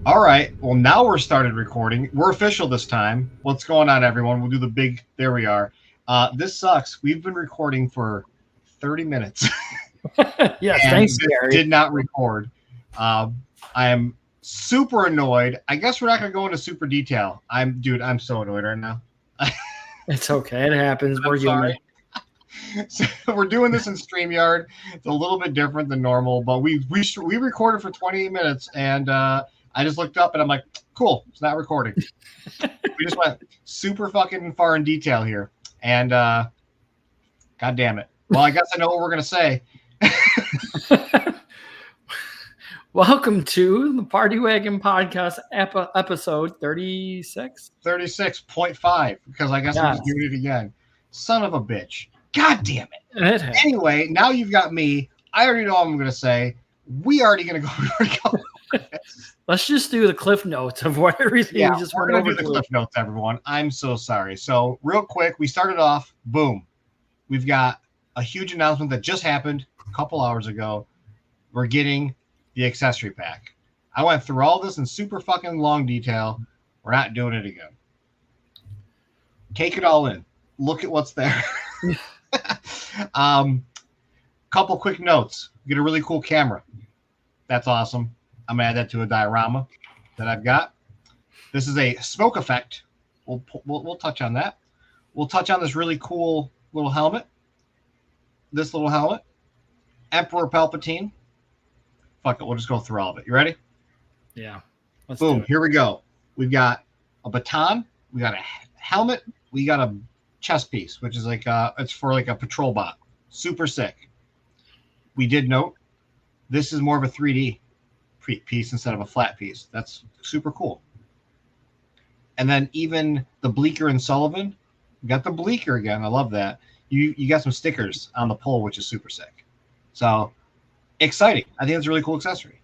All right. Well, now we're started recording. We're official this time. What's going on, everyone? We'll do the big. There we are. This sucks. We've been recording for 30 minutes Yes, and thanks, this Gary. did not record. I am super annoyed. I guess we're not going to go into super detail. I'm so annoyed right now. It's okay. It happens. We're I'm human. sorry. So we're doing this in StreamYard. It's a little bit different than normal, but we recorded for 28 minutes, and I just looked up and I'm like, cool, it's not recording. We just went super fucking far in detail here, and god damn it. Well, I guess I know what we're gonna say. Welcome to the Party Wagon Podcast episode 36. 36.5, because I guess I'm just Yes, doing it again. Son of a bitch. God damn it. it happened. Anyway, now you've got me. I already know what I'm gonna say. We already gonna go. Let's just do the cliff notes of what everything Yeah, we just we're went gonna over. do the cliff notes, everyone. I'm so sorry. So real quick, we started off. Boom, we've got a huge announcement that just happened a couple hours ago. We're getting the accessory pack. I went through all this in super fucking long detail. We're not doing it again. Take it all in. Look at what's there. Couple quick notes. Get a really cool camera. That's awesome. I'm gonna add that to a diorama that I've got. This is a smoke effect. We'll touch on that. We'll touch on this really cool little helmet. This little helmet. Emperor Palpatine. Fuck it. We'll just go through all of it. You ready? Yeah. Let's Boom. do it. Here we go. We've got a baton. We got a helmet. We got a chest piece, which is like it's for like a patrol bot. Super sick. We did note this is more of a 3D piece instead of a flat piece. That's super cool. And then even the Bleecker and Sullivan, we got the Bleecker again. I love that. You got some stickers on the pole, which is super sick. So exciting. I think it's a really cool accessory.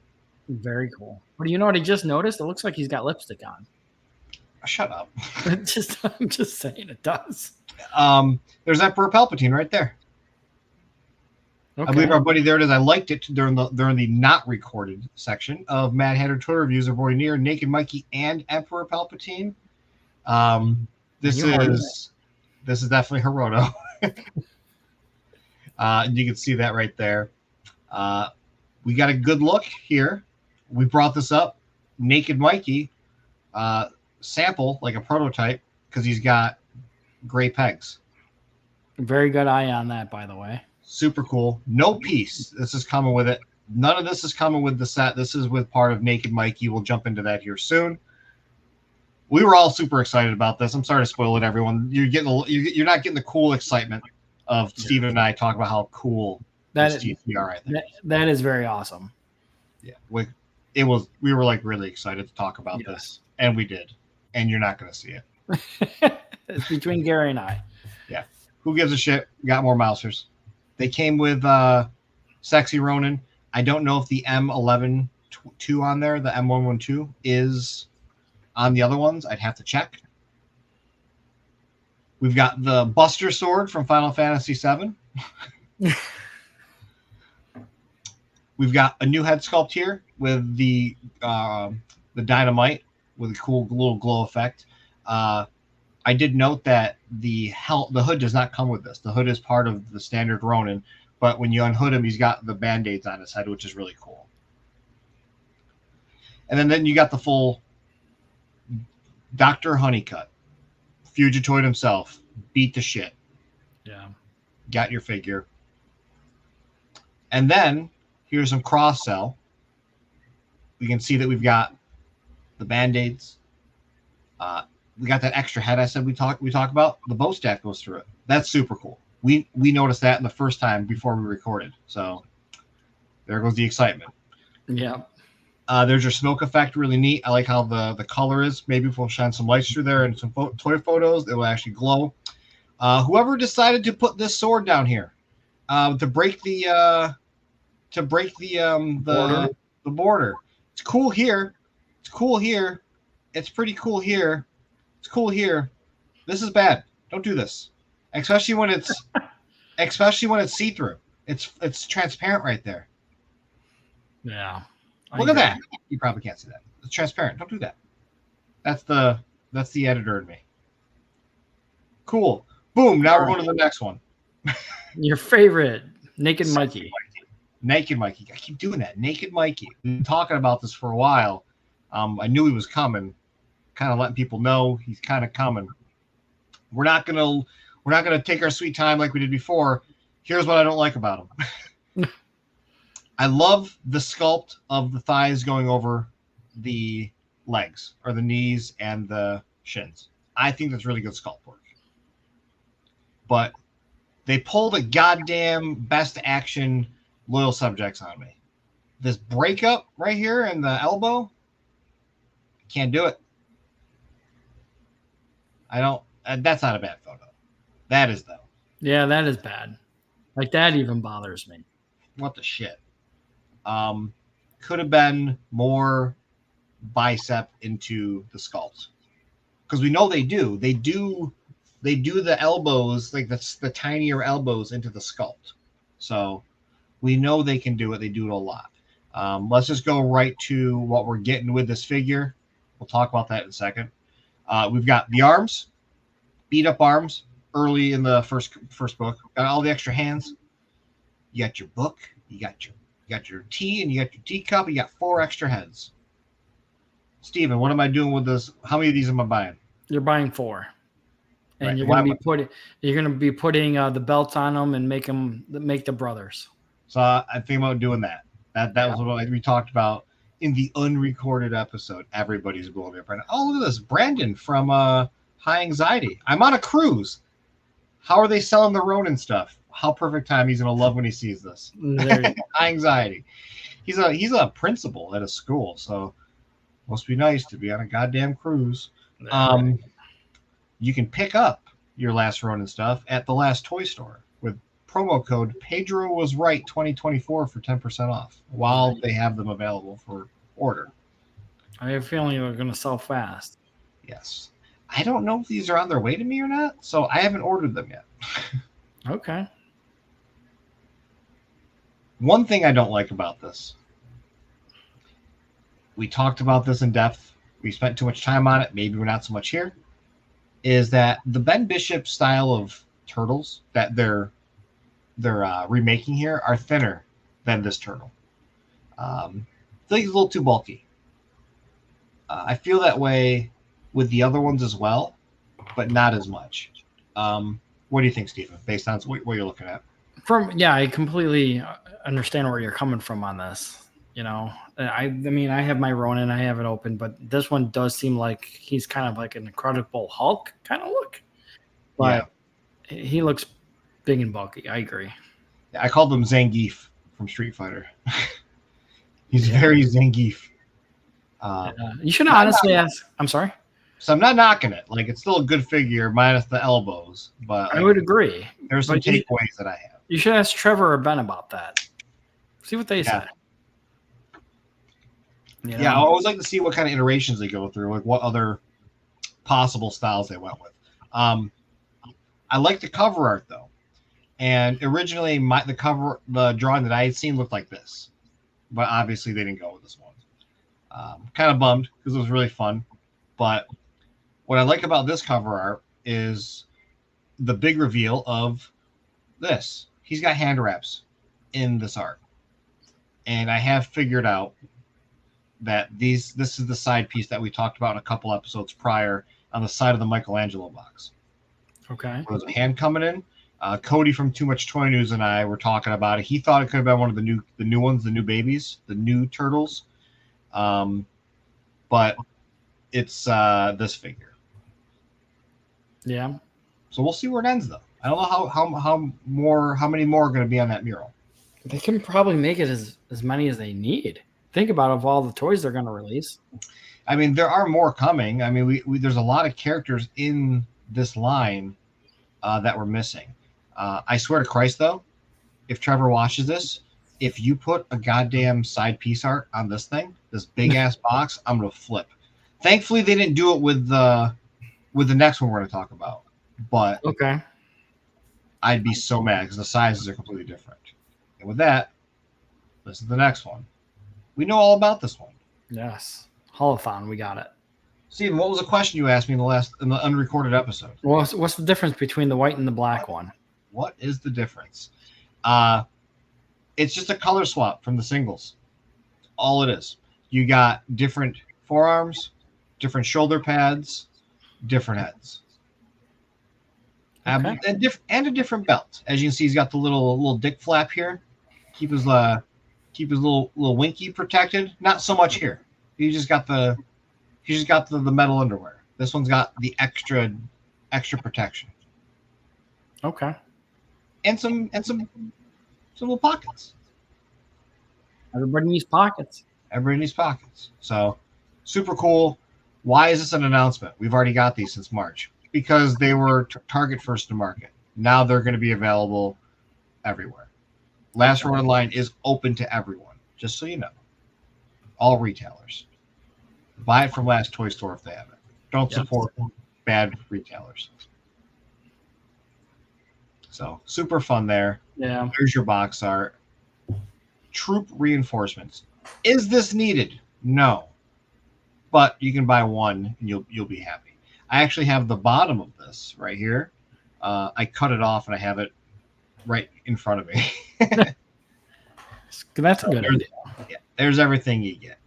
Very cool. But do you know what I just noticed? It looks like he's got lipstick on. Shut up. I'm just saying it does. There's Emperor Palpatine right there. Okay. I believe our buddy there it is. I liked it during the not recorded section of Mad Hatter Twitter reviews of Roy Neer, Naked Mikey, and Emperor Palpatine. This is definitely Hiroto. You can see that right there. We got a good look here. We brought this up. Naked Mikey sample, like a prototype, because he's got gray pegs. Very good eye on that, by the way. Super cool. No piece. This is coming with it. None of this is coming with the set. This is with part of Naked Mikey. We'll jump into that here soon. We were all super excited about this. I'm sorry to spoil it, everyone. You're not getting the cool excitement of Steven and I talking about how cool this GTR. I think that is very awesome. Yeah, we were like really excited to talk about this, and we did. And you're not going to see it. It's between Gary and I. Yeah. Who gives a shit? We got more Mousers. They came with Sexy Ronin. I don't know if the M11-2 on there, the M112, is on the other ones. I'd have to check. We've got the Buster Sword from Final Fantasy VII. We've got a new head sculpt here with the dynamite with a cool little glow effect. I did note that the hood does not come with this. The hood is part of the standard Ronin, but when you unhood him, he's got the Band-Aids on his head, which is really cool. And then you got the full Dr. Honeycutt, Fugitoid himself, beat the shit. Yeah. Got your figure. And then here's some cross-sell. We can see that we've got the Band-Aids. We got that extra head I said we talk about. The bow stack goes through it. That's super cool. We noticed that in the first time before we recorded. So there goes the excitement. Yeah. There's your smoke effect, really neat. I like how the color is. Maybe if we'll shine some lights through there and some toy photos, it will actually glow. Whoever decided to put this sword down here to break the border. It's cool here. It's cool here. It's pretty cool here. It's cool here. This is bad. Don't do this, especially when it's see-through. It's transparent right there. Yeah. Look at that. You probably can't see that. It's transparent. Don't do that. That's the editor in me. Cool. Boom. Now we're going to the next one. Your favorite, Naked Mikey. Naked Mikey. I keep doing that. Naked Mikey. We've been talking about this for a while. I knew he was coming. Kind of letting people know he's kind of coming. We're not gonna take our sweet time like we did before. Here's what I don't like about him. I love the sculpt of the thighs going over the legs or the knees and the shins. I think that's really good sculpt work. But they pulled a goddamn best action loyal subjects on me. This breakup right here in the elbow, can't do it. I don't. That's not a bad photo. That is though. Yeah, that is bad. Like that even bothers me. What the shit? Could have been more bicep into the sculpt because we know they do. They do the elbows, like the tinier elbows into the sculpt. So we know they can do it. They do it a lot. Let's just go right to what we're getting with this figure. We'll talk about that in a second. We've got the arms, beat up arms early in the first book. Got all the extra hands. You got your book. You got your tea, and you got your teacup. You got 4 extra heads. Steven, what am I doing with this? How many of these am I buying? You're buying 4. And Right. you're gonna be putting the belts on them and make the brothers. So I think about doing that. That was what we talked about in the unrecorded episode. Everybody's blowing up right now. Oh, look at this, Brandon from High Anxiety. I'm on a cruise. How are they selling the Ronin stuff? How perfect time he's gonna love when he sees this. High Anxiety. He's a principal at a school, so must be nice to be on a goddamn cruise. You can pick up your last Ronin stuff at the last toy store with promo code Pedro was right 2024 for 10% off while they have them available for order. I have a feeling they're going to sell fast. Yes. I don't know if these are on their way to me or not, so I haven't ordered them yet. Okay. One thing I don't like about this, we talked about this in depth. We spent too much time on it. Maybe we're not so much here. Is that the Ben Bishop style of turtles that they're remaking here are thinner than this turtle. I feel like he's a little too bulky. I feel that way with the other ones as well, but not as much. What do you think, Stephen, based on what you're looking at? I completely understand where you're coming from on this. You know, I mean, I have my Ronin, I have it open, but this one does seem like he's kind of like an Incredible Hulk kind of look. But he looks big and bulky. I agree. Yeah, I called him Zangief from Street Fighter. He's very Zangief. You should honestly ask. I'm sorry. So I'm not knocking it. Like, it's still a good figure minus the elbows. But I would agree. There's some takeaways that I have. You should ask Trevor or Ben about that. See what they say. You know? Yeah, I always like to see what kind of iterations they go through, like what other possible styles they went with. I like the cover art though, and originally the drawing that I had seen looked like this, but obviously they didn't go with this one. Kind of bummed because it was really fun, but what I like about this cover art is the big reveal of this. He's got hand wraps in this art, and I have figured out that this is the side piece that we talked about in a couple episodes prior on the side of the Michelangelo box. Okay. There was a hand coming in. Cody from Too Much Toy News and I were talking about it. He thought it could have been one of the new ones, the new babies, the new turtles. But it's this figure. Yeah. So we'll see where it ends though. I don't know how many more are going to be on that mural. They can probably make it as many as they need. Think about of all the toys they're going to release. I mean, there are more coming. I mean, we there's a lot of characters in this line that we're missing. I swear to Christ, though, if Trevor watches this, if you put a goddamn side piece art on this thing, this big ass box, I'm gonna flip. Thankfully, they didn't do it with the next one we're gonna talk about. But okay, I'd be so mad because the sizes are completely different. And with that, listen to the next one. We know all about this one. Yes, Holothon, we got it. Steven, what was the question you asked me in the unrecorded episode? What's the difference between the white and the black one? What is the difference? It's just a color swap from the singles. All it is. You got different forearms, different shoulder pads, different heads. Okay. And a different belt. As you can see, he's got the little dick flap here. Keep his little winky protected. Not so much here. He just got the metal underwear. This one's got the extra protection. Okay. And some little pockets. Everybody needs pockets. Everybody needs pockets. So super cool. Why is this an announcement? We've already got these since March because they were Target first to market. Now they're going to be available everywhere. Last Ronin line is open to everyone, just so you know. All retailers. Buy it from Last Toy Store if they have it. Don't support bad retailers. So super fun there. Yeah. There's your box art. Troop reinforcements. Is this needed? No. But you can buy one and you'll be happy. I actually have the bottom of this right here. I cut it off and I have it right in front of me. That's a good idea. Yeah, there's everything you get.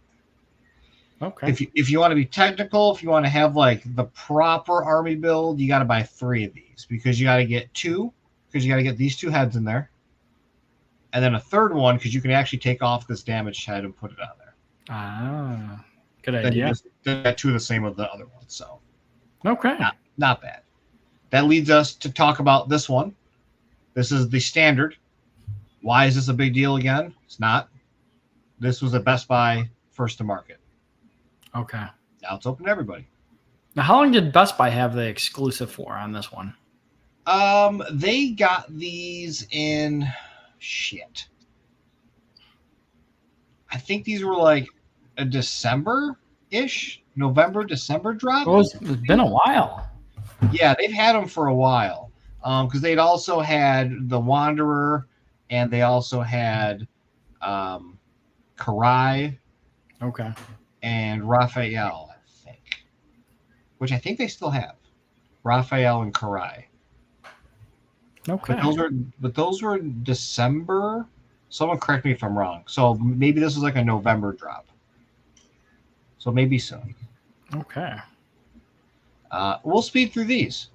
Okay. If you want to be technical, if you want to have like the proper army build, you got to buy 3 of these because you got to get 2 because you got to get these 2 heads in there. And then a third one because you can actually take off this damaged head and put it on there. Ah, good idea. Then you just got 2 of the same of the other ones. So okay, not bad. That leads us to talk about this one. This is the standard. Why is this a big deal again? It's not. This was a Best Buy first to market. Okay. Now it's open to everybody. Now, how long did Best Buy have the exclusive for on this one? They got these in I think these were like a December-ish, November, December drop. It's been a while. Yeah, they've had them for a while. Because they'd also had the Wanderer, and they also had Karai. Okay. And Raphael, I think. Which I think they still have. Raphael and Karai. Okay. But those were December. Someone correct me if I'm wrong. So maybe this is like a November drop. So maybe soon. Okay. We'll speed through these.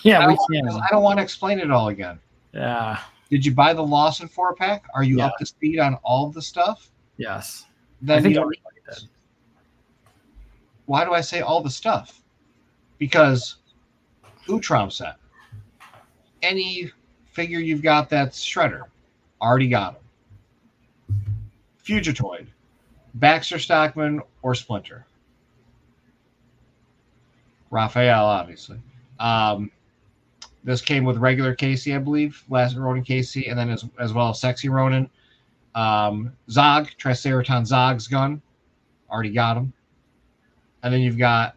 Yeah, we can. I don't want to explain it all again. Yeah. Did you buy the Lawson 4-pack? Are you Yeah. up to speed on all of the stuff? Yes. Then I think you everybody did. Why do I say all the stuff? Because Utrom set. Any figure you've got that's Shredder, already got them. Fugitoid, Baxter Stockman, or Splinter. Raphael, obviously. This came with regular Casey, I believe, last Ronin Casey, and then as well as Sexy Ronin. Zog, Triceraton Zog's gun, already got him. And then you've got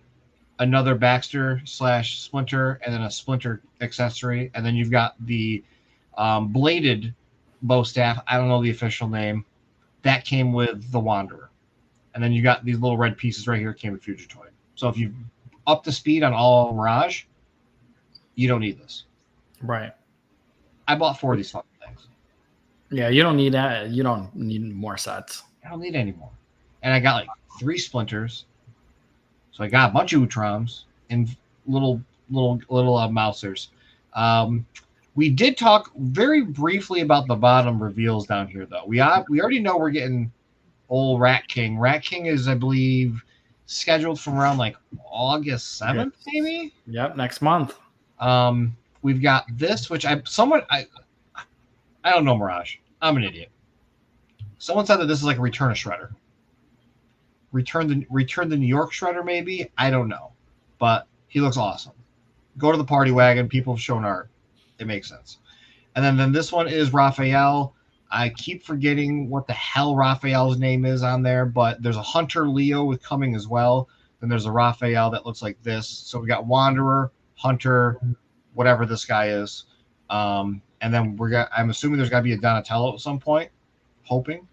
another Baxter / Splinter, and then a Splinter accessory. And then you've got the bladed bow staff. I don't know the official name. That came with the Wanderer. And then you got these little red pieces right here came with Fugitoid. So if you up to speed on all Mirage, you don't need this. Right. I bought 4 of these fucking things. Yeah, you don't need that. You don't need more sets. I don't need any more. And I got like 3 Splinters. So I got a bunch of Utroms and little Mousers. We did talk very briefly about the bottom reveals down here, though. We already know we're getting old Rat King. Rat King is, I believe, scheduled from around like August 7th, maybe? Yep, next month. We've got this, which I don't know, Mirage. I'm an idiot. Someone said that this is like a Return of Shredder. Return the New York Shredder, maybe? I don't know. But he looks awesome. Go to the party wagon. People have shown art. It makes sense. And then this one is Raphael. I keep forgetting what the hell Raphael's name is on there, but there's a Hunter Leo with coming as well. Then there's a Raphael that looks like this. So we got Wanderer, Hunter, whatever this guy is. And then I'm assuming there's got to be a Donatello at some point. Hoping.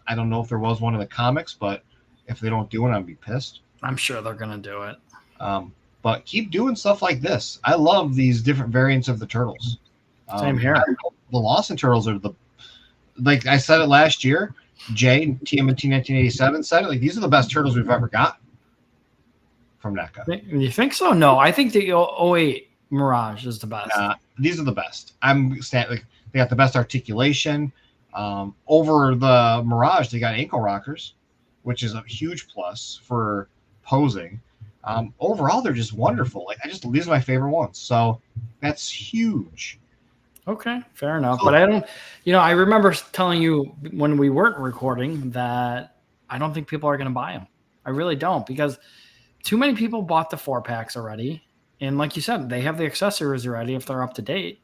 I don't know if there was one in the comics, but If they don't do it, I'll be pissed. I'm sure they're gonna do it. But keep doing stuff like this. I love these different variants of the turtles. Same here. The Lawson turtles are like I said it last year. Jay, TMNT 1987 said it. Like, these are the best turtles we've ever gotten from NECA. You think so? No, I think the 08 Mirage is the best. These are the best. They got the best articulation. Over the Mirage, they got ankle rockers, which is a huge plus for posing. Overall, they're just wonderful. Like, these are my favorite ones. So that's huge. Okay, fair enough. But I don't, I remember telling you when we weren't recording that I don't think people are going to buy them. I really don't, because too many people bought the 4-packs already. And like you said, they have the accessories already if they're up to date.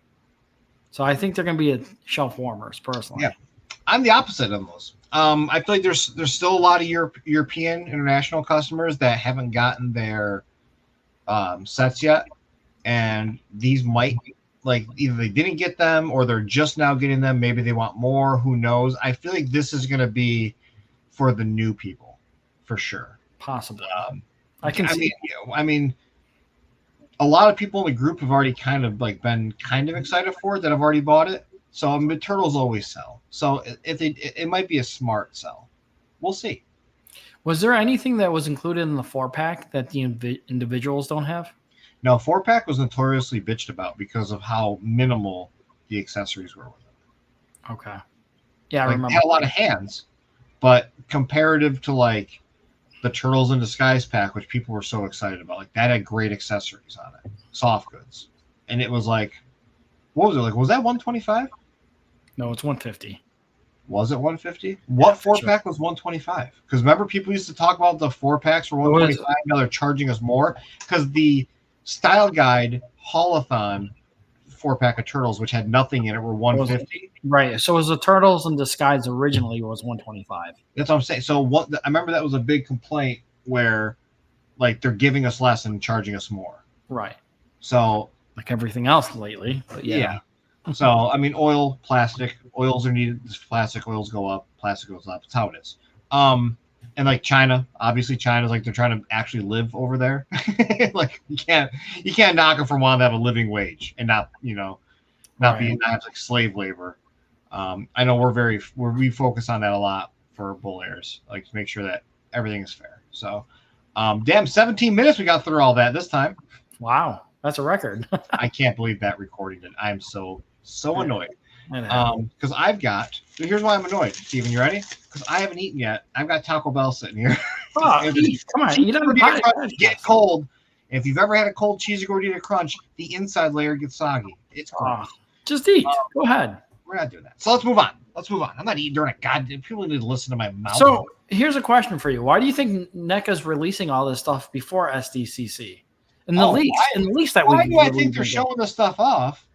So I think they're going to be shelf warmers, personally. Yeah, I'm the opposite of those. I feel like there's still a lot of European international customers that haven't gotten their sets yet. And these might, like, either they didn't get them or they're just now getting them. Maybe they want more. Who knows? I feel like this is going to be for the new people, for sure. Possibly. I mean, a lot of people in the group have already kind of been kind of excited for it that have already bought it. So the turtles always sell. So it might be a smart sell. We'll see. Was there anything that was included in the 4-pack that the individuals don't have? No, 4-pack was notoriously bitched about because of how minimal the accessories were with it. Okay. Yeah, I remember. They had a lot of hands, but comparative to the Turtles in Disguise pack, which people were so excited about, that had great accessories on it, soft goods, and it was what was it? Was that 125? No, it's 150. Was it 150? What 4-pack was 125? Because remember, people used to talk about the 4-packs were 125. Now they're charging us more because the Style Guide Haulathon 4-pack of Turtles, which had nothing in it, were 150. Right. So it was the Turtles in Disguise originally was 125. That's what I'm saying. So I remember that was a big complaint where they're giving us less and charging us more. Right. So like everything else lately. But yeah. So I mean, plastic oils are needed. Plastic oils go up. Plastic goes up. That's how it is. And China, obviously China's they're trying to actually live over there. You can't knock them from wanting to have a living wage and not have slave labor. I know we focus on that a lot for Bull Airs, to make sure that everything is fair. So, 17 minutes we got through all that this time. Wow, that's a record. I can't believe that recording did. I'm so annoyed. Because here's why I'm annoyed. Steven, you ready? Because I haven't eaten yet. I've got Taco Bell sitting here. Oh, come on, eat on the pie. Get cold. And if you've ever had a cold cheesy gordita crunch, the inside layer gets soggy. It's gross. Just eat. Go ahead. We're not doing that. So let's move on. I'm not eating during a goddamn. People need to listen to my mouth. So here's a question for you. Why do you think NECA's releasing all this stuff before SDCC? In the leaks that why do I think they're showing this stuff off?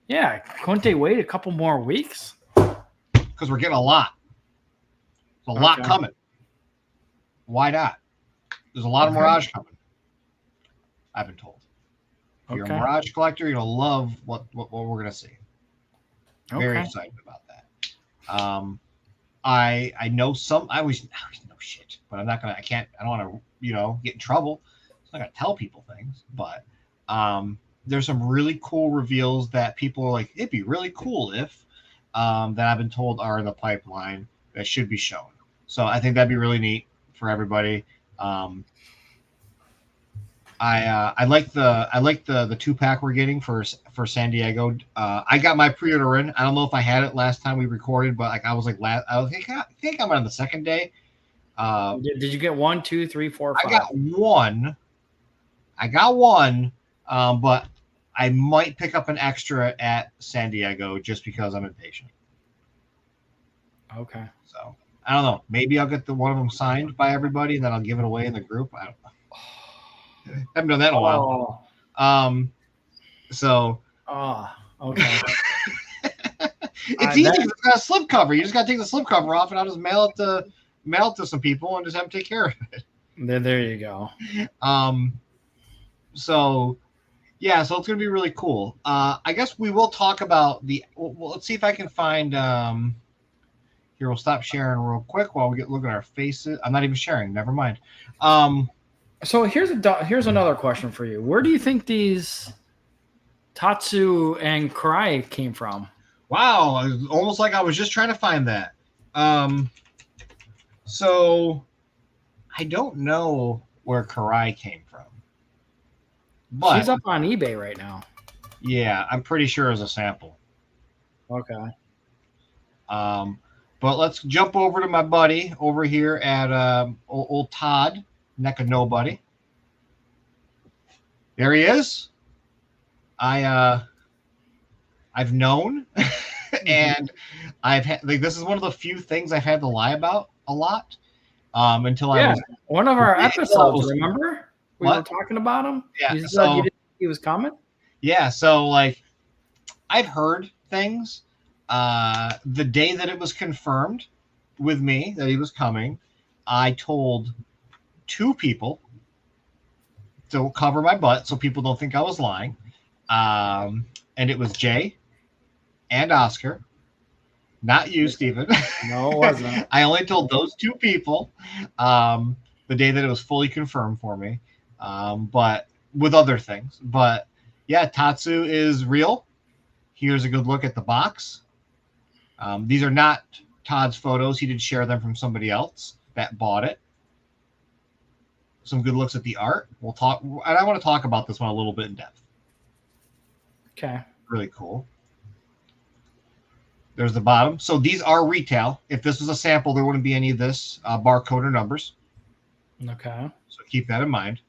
Yeah, couldn't they wait a couple more weeks? Because we're getting a lot. There's a lot coming. Why not? There's a lot of Mirage coming. I've been told. If you're a Mirage collector, you're gonna love what we're gonna see. Very excited about that. I know some. I always know shit, but I'm not gonna. I don't want to get in trouble. I'm not gonna tell people things, but there's some really cool reveals that people are like, it'd be really cool if that I've been told are in the pipeline that should be shown. So I think that'd be really neat for everybody. I like the 2-pack we're getting for San Diego. I got my pre-order in. I don't know if I had it last time we recorded, but I think I'm on the second day. Did you get 1, 2, 3, 4, 5? I got one, but I might pick up an extra at San Diego just because I'm impatient. Okay. So I don't know. Maybe I'll get one of them signed by everybody, and then I'll give it away in the group. I don't know. I haven't done that in a while. Okay. It's easy. It's got a slip cover. You just got to take the slip cover off, and I'll just mail it to some people and just have them take care of it. There you go. So it's gonna be really cool. I guess we will talk about let's see if I can find Here, we'll stop sharing real quick while we look at our faces. I'm not even sharing. Never mind. Um, So here's another question for you. Where do you think these Tatsu and Karai came from? wow, almost like I was just trying to find that. So I don't know where Karai came from, but She's up on eBay right now. yeah, I'm pretty sure it's a sample. Okay. But let's jump over to my buddy over here at old Todd, neck of nobody. There he is. I've known, and I've had like this is one of the few things I've had to lie about a lot. Until I was one of our episodes. Remember we what? were talking about him. Yeah, You said so you didn't think he was coming. yeah, so like I've heard things. The day that it was confirmed with me that he was coming, I told 2 people to cover my butt so people don't think I was lying. And it was Jay and Oscar, not you, Stephen. No, it wasn't. I only told those 2 people the day that it was fully confirmed for me, but with other things. But yeah, Tatsu is real. Here's a good look at the box. These are not Todd's photos. He did share them from somebody else that bought it. Some good looks at the art. We'll talk, and I want to talk about this one a little bit in depth. Okay. Really cool. There's the bottom. So these are retail. If this was a sample, there wouldn't be any of this barcode or numbers. Okay. So keep that in mind.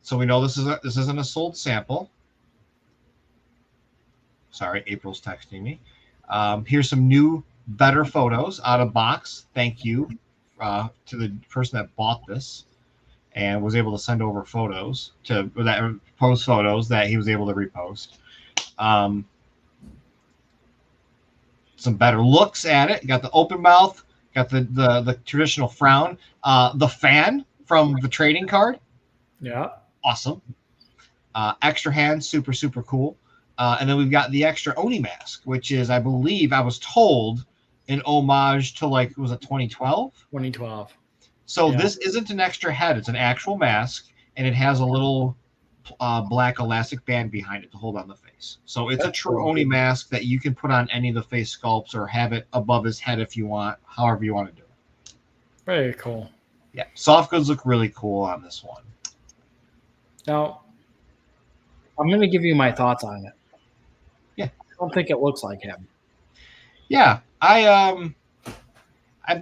So we know this isn't a sold sample. Sorry, April's texting me. Here's some new, better photos out of box. Thank you to the person that bought this and was able to send over photos that post photos that he was able to repost. Some better looks at it. You got the open mouth, got the traditional frown, the fan from the trading card. Yeah. Awesome. Extra hand, super, super cool. And then we've got the extra Oni mask, which is, I believe, I was told, an homage to, like, was it 2012? 2012. So this isn't an extra head. It's an actual mask, and it has a little black elastic band behind it to hold on the face. So it's a true Oni mask that you can put on any of the face sculpts or have it above his head if you want, however you want to do it. Very cool. Yeah, soft goods look really cool on this one. Now, I'm going to give you my thoughts on it. Yeah. I don't think it looks like him. Yeah,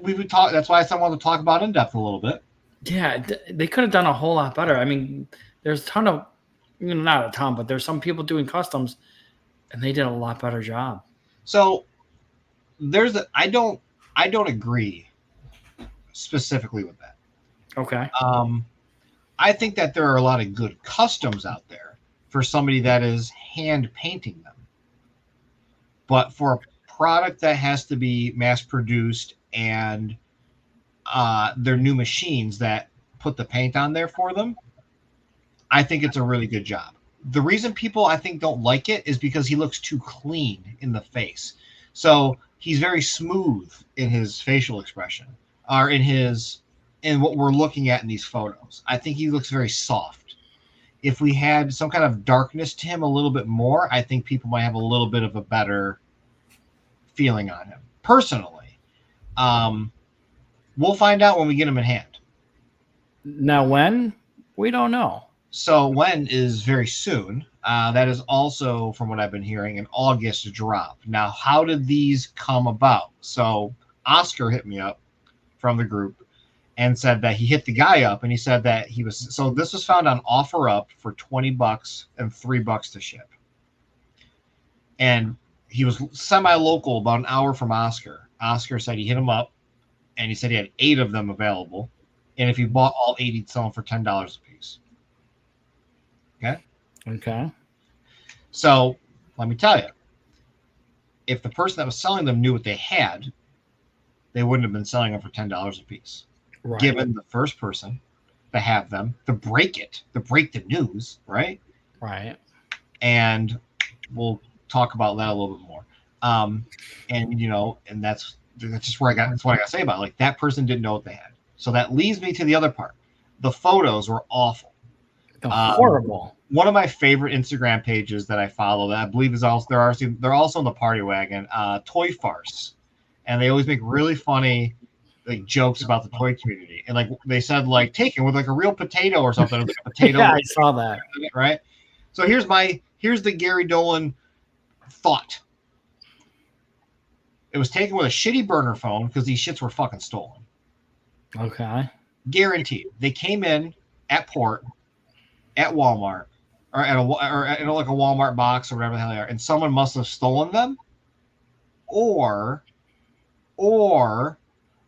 we would talk. That's why I wanted to talk about in depth a little bit. Yeah, they could have done a whole lot better. I mean, there's a ton of, not a ton, but there's some people doing customs, and they did a lot better job. So I don't agree specifically with that. Okay. I think that there are a lot of good customs out there for somebody that is hand painting them, but for a product that has to be mass produced and they're new machines that put the paint on there for them, I think it's a really good job. The reason people, I think, don't like it is because he looks too clean in the face. So he's very smooth in his facial expression, or in what we're looking at in these photos. I think he looks very soft. If we had some kind of darkness to him a little bit more, I think people might have a little bit of a better feeling on him. Personally, we'll find out when we get him in hand. Now, when? We don't know. So when is very soon. That is also, from what I've been hearing, an August drop. Now, how did these come about? So Oscar hit me up from the group and said that he hit the guy up, and he said that this was found on OfferUp for $20 and $3 to ship. And he was semi-local, about an hour from Oscar. Oscar said he hit him up, and he said he had 8 of them available. And if he bought all 8, he'd sell them for $10 a piece. Okay. So let me tell you, if the person that was selling them knew what they had, they wouldn't have been selling them for $10 a piece. Right. Given the first person to have them, to break the news, right? Right. And we'll talk about that a little bit more. And that's that's just where that's what I got to say about it. Like that person didn't know what they had. So that leads me to the other part. The photos were awful. Horrible. One of my favorite Instagram pages that I follow that I believe is also they're also in the Party Wagon, Toy Farce, and they always make really funny like jokes about the toy community. And like they said, like taken with like a real potato or something. Like a potato. Yeah, I saw that. Right. So here's the Gary Dolan thought. It was taken with a shitty burner phone because these shits were fucking stolen. Okay. Guaranteed. They came in at port at Walmart or at like a Walmart box or whatever the hell they are, and someone must have stolen them, or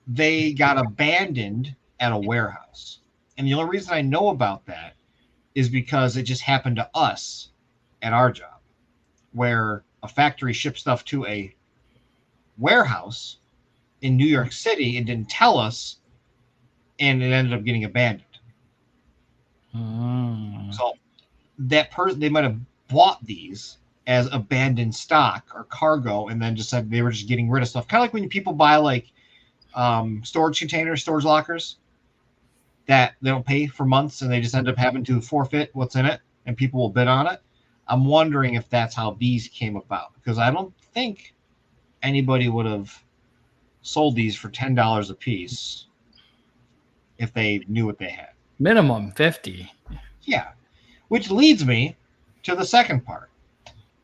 they got abandoned at a warehouse. And the only reason I know about that is because it just happened to us at our job, where a factory shipped stuff to a warehouse in New York City and didn't tell us, and it ended up getting abandoned. So that person, they might have bought these as abandoned stock or cargo and then just said they were just getting rid of stuff. Kind of like when people buy like storage containers, storage lockers that they don't pay for months and they just end up having to forfeit what's in it and people will bid on it. I'm wondering if that's how these came about, because I don't think anybody would have sold these for $10 a piece if they knew what they had. Minimum 50. Yeah. Which leads me to the second part.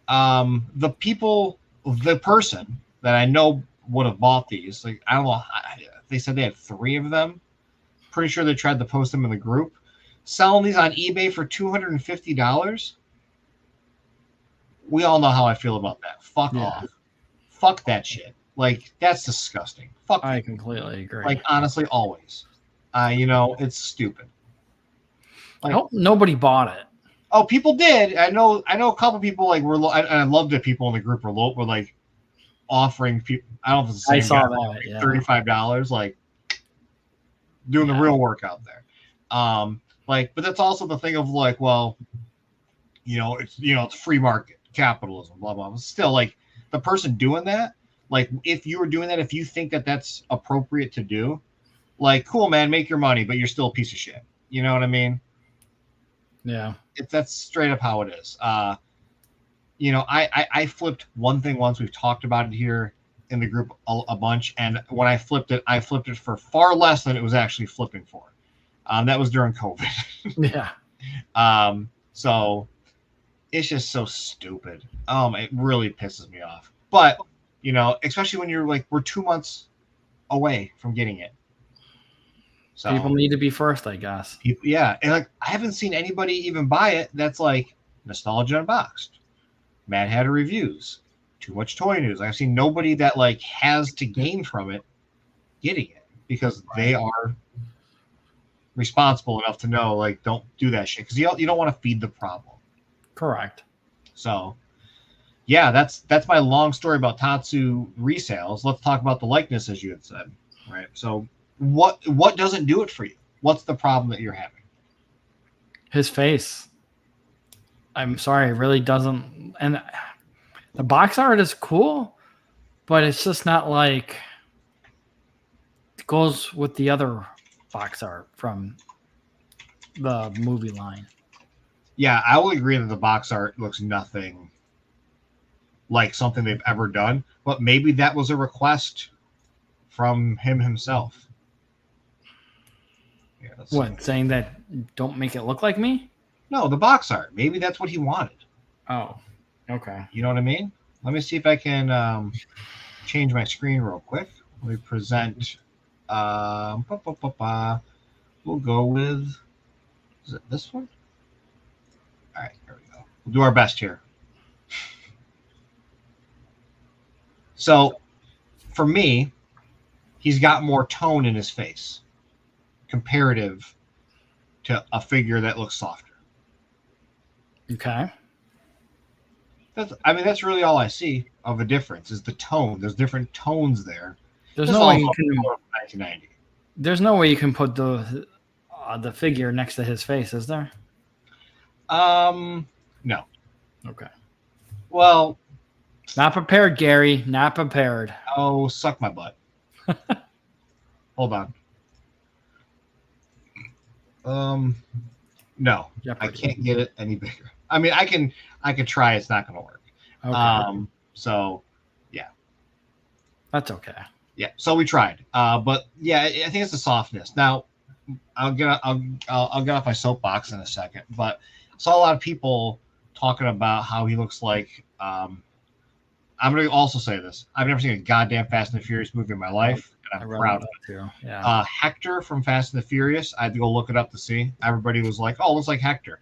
The person that I know would have bought these, like, I don't know, they said they had 3 of them. Pretty sure they tried to post them in the group. Selling these on eBay for $250. We all know how I feel about that. Fuck off. Fuck that shit. Like, that's disgusting. Fuck. I completely agree. Like, honestly, always. It's stupid. Like, I hope nobody bought it. Oh, people did. I know a couple people like were, and I loved that people in the group were like offering people. I don't know if it's the same. I saw guy, that. like yeah. $35, like doing the real work out there. But that's also the thing of like, well, it's free market capitalism, blah blah. But still, like the person doing that, like if you were doing that, if you think that that's appropriate to do, like, cool, man, make your money, but you're still a piece of shit. You know what I mean? Yeah. That's straight up how it is. I flipped one thing once. We've talked about it here in the group a bunch, and when I flipped it for far less than it was actually flipping for. That was during COVID. Yeah. So it's just so stupid. It really pisses me off. But especially when you're like, we're 2 months away from getting it. So people need to be first, I guess. Yeah, and like I haven't seen anybody even buy it that's like Nostalgia Unboxed, Mad Hatter Reviews, Too Much Toy News. I've seen nobody that like has to gain from it getting it, because they are responsible enough to know, like, don't do that shit, because you don't want to feed the problem. Correct. So yeah, that's my long story about Tatsu resales. Let's talk about the likeness, as you had said. Right. So what doesn't do it for you? What's the problem that you're having? His face. I'm sorry, it really doesn't. And the box art is cool, but it's just not like it goes with the other box art from the movie line. Yeah, I will agree that the box art looks nothing like something they've ever done, but maybe that was a request from him himself. Yeah, what, saying that don't make it look like me? No, the box art. Maybe that's what he wanted. Oh, okay. You know what I mean? Let me see if I can change my screen real quick. Let me present. We'll go with, is it this one? All right, here we go. We'll do our best here. So, for me, he's got more tone in his face comparative to a figure that looks softer. Okay. That's really all I see of a difference is the tone. There's different tones there. There's no way you can. 1990. There's no way you can put the figure next to his face, is there? No. Okay. Well, not prepared, Gary. Not prepared. Oh, suck my butt. Hold on. No, I Jeopardy. can't get it any bigger. I mean, I can try. It's not going to work. Okay. So, yeah, That's okay. yeah. So we tried. But yeah, I think it's the softness. Now, I'll get off my soapbox in a second. But I saw a lot of people talking about how he looks like. I'm going to also say this. I've never seen a goddamn Fast and the Furious movie in my life, and I I'm read proud about of that it. too. Yeah. Hector from Fast and the Furious. I had to go look it up to see. Everybody was like, "Oh, it looks like Hector."